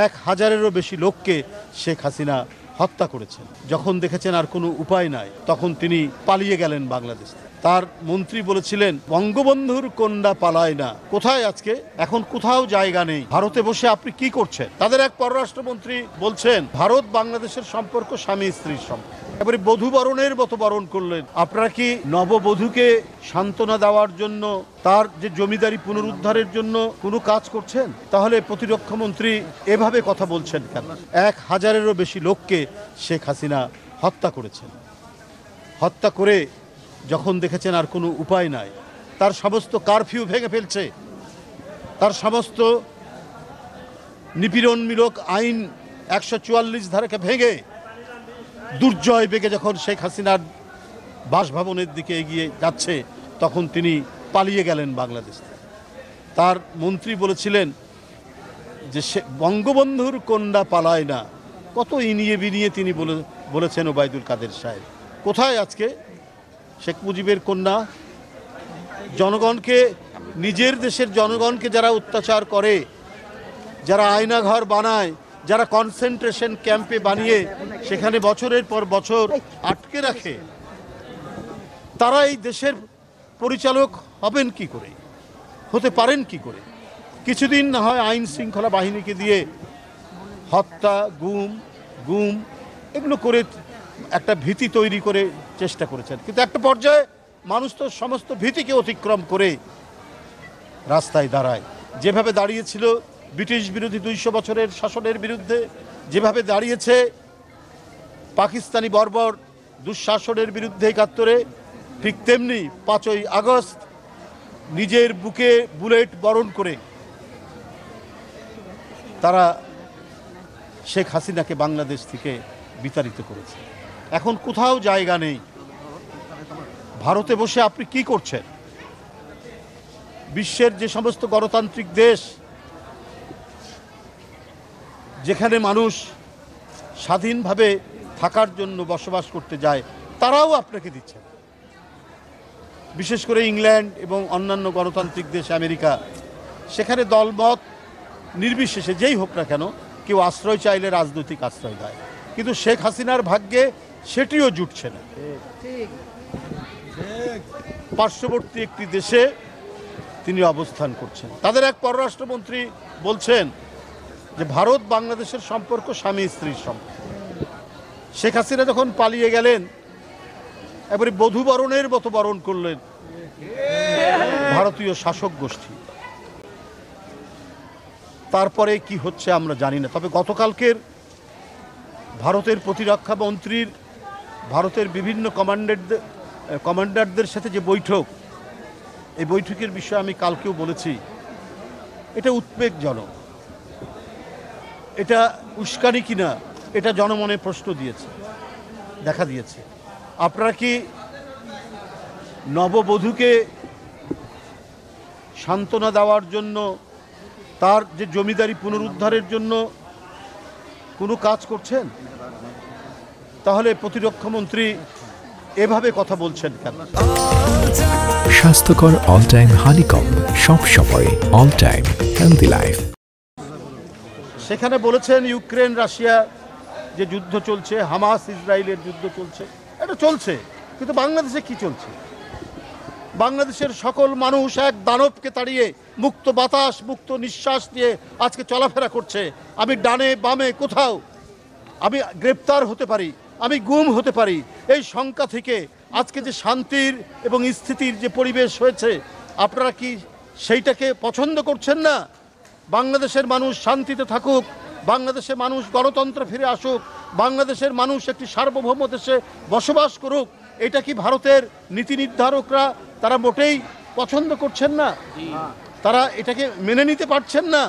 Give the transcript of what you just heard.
1000-এরও বেশি লোককে শেখ হাসিনা হত্যা করেছেন। যখন দেখেছেন আর কোনো উপায় নাই, তখন তিনি পালিয়ে গেলেন বাংলাদেশ। তার মন্ত্রী বলেছিলেন, বঙ্গবন্ধুর কন্যা পালায় না। কোথায় আজকে? এখন কোথাও জায়গা নেই। ভারতে বসে আপনি কি করছেন? তাদের এক পররাষ্ট্রমন্ত্রী বলছেন, ভারত বাংলাদেশের সম্পর্ক স্বামী স্ত্রীর সম্পর্ক। এবারে বধূ বরণের মতো বরণ করলেন। আপনারা কি নববধূকে সান্ত্বনা দেওয়ার জন্য, তার যে জমিদারি পুনরুদ্ধারের জন্য কোনো কাজ করছেন? তাহলে প্রতিরক্ষা মন্ত্রী এভাবে কথা বলছেন কেন? 1000-এরও বেশি লোককে শেখ হাসিনা হত্যা করেছেন। হত্যা করে যখন দেখেছেন আর কোনো উপায় নাই, তার সমস্ত কারফিউ ভেঙে ফেলছে, তার সমস্ত নিপীড়নমূলক আইন 144 ধারাকে ভেঙে দুর্জয় বেগে যখন শেখ হাসিনার বাসভবনের দিকে এগিয়ে যাচ্ছে, তখন তিনি পালিয়ে গেলেন বাংলাদেশ। তার মন্ত্রী বলেছিলেন যে বঙ্গবন্ধুর কন্যা পালায় না। কত ইনিয়ে বিনিয়ে তিনি বলেছেন ওবায়দুল কাদের সাহেব। কোথায় আজকে শেখ মুজিবের কন্যা? জনগণকে, নিজের দেশের জনগণকে যারা অত্যাচার করে, যারা আয়নাঘর বানায়, যারা কনসেন্ট্রেশন ক্যাম্পে বানিয়ে সেখানে বছরের পর বছর আটকে রাখে, তারা এই দেশের পরিচালক হবেন কি করে, হতে পারেন কি করে? কিছুদিন না হয় আইন শৃঙ্খলা বাহিনীকে দিয়ে হত্যা, গুম এগুলো করে একটা ভীতি তৈরি করে চেষ্টা করেছেন, কিন্তু একটা পর্যায়ে মানুষ তো সমস্ত ভীতিকে অতিক্রম করে রাস্তায় দাঁড়ায়। যেভাবে দাঁড়িয়েছিল ব্রিটিশ বিরোধী 200 বছরের শাসনের বিরুদ্ধে, যেভাবে দাঁড়িয়েছে পাকিস্তানি বর্বর দুঃশাসনের বিরুদ্ধে 71-এ, ঠিক তেমনি 5ই আগস্ট নিজের বুকে বুলেট বরণ করে তারা শেখ হাসিনাকে বাংলাদেশ থেকে বিতাড়িত করেছে। এখন কোথাও জায়গা নেই। ভারতে বসে আপনি কি করছেন? বিশ্বের যে সমস্ত গণতান্ত্রিক দেশ, যেখানে মানুষ স্বাধীনভাবে থাকার জন্য বসবাস করতে যায়, তারাও আপনাকে দিচ্ছে। বিশেষ করে ইংল্যান্ড এবং অন্যান্য গণতান্ত্রিক দেশ, আমেরিকা, সেখানে দলমত নির্বিশেষে যেই হোক না কেন, কেউ আশ্রয় চাইলে রাজনৈতিক আশ্রয় দেয়, কিন্তু শেখ হাসিনার ভাগ্যে সেটিও জুটছে না। পার্শ্ববর্তী একটি দেশে তিনি অবস্থান করছেন। তাদের এক পররাষ্ট্রমন্ত্রী বলছেন যে ভারত বাংলাদেশের সম্পর্ক স্বামী স্ত্রীর সম্পর্ক। শেখ হাসিনা যখন পালিয়ে গেলেন, এবারে বধূ বরণের মতো বরণ করলেন ভারতীয় শাসক গোষ্ঠী। তারপরে কি হচ্ছে আমরা জানি না। তবে গতকালকের ভারতের প্রতিরক্ষা মন্ত্রীর ভারতের বিভিন্ন কমান্ডারদের সাথে যে বৈঠক, এই বৈঠকের বিষয়ে আমি কালকেও বলেছি, এটা উদ্বেগজনক। এটা উস্কানি কিনা, এটা জনমনে প্রশ্ন দেখা দিয়েছে। আপনারা কি নববধূকে সান্ত্বনা দেওয়ার জন্য, তার যে জমিদারি পুনরুদ্ধারের জন্য কোনো কাজ করছেন? তাহলে প্রতিরক্ষা মন্ত্রী এভাবে কথা বলছেন কেন? স্বাস্থ্যকর অল টাইম হানিকম, সব সময় অল টাইম হেলদি লাইফ। সেখানে বলেছেন ইউক্রেন রাশিয়া যে যুদ্ধ চলছে, হামাস ইসরায়েলের যুদ্ধ চলছে, এটা চলছে, কিন্তু বাংলাদেশে কি চলছে? বাংলাদেশের সকল মানুষ এক দানবকে তাড়িয়ে মুক্ত বাতাস, মুক্ত নিঃশ্বাস দিয়ে আজকে চলাফেরা করছে। আমি ডানে বামে কোথাও আমি গ্রেপ্তার হতে পারি, আমি গুম হতে পারি। এই শঙ্কা থেকে আজকে যে শান্তির এবং স্থিতির যে পরিবেশ হয়েছে, আপনারা কি সেইটাকে পছন্দ করছেন না? বাংলাদেশের মানুষ শান্তিতে থাকুক, বাংলাদেশের মানুষ গণতন্ত্র ফিরে আসুক, বাংলাদেশের মানুষ একটি সার্বভৌম দেশে বসবাস করুক, এটা কি ভারতের নীতি নির্ধারকরা তারা মোটেই পছন্দ করছেন না? তারা এটাকে মেনে নিতে পারছেন না।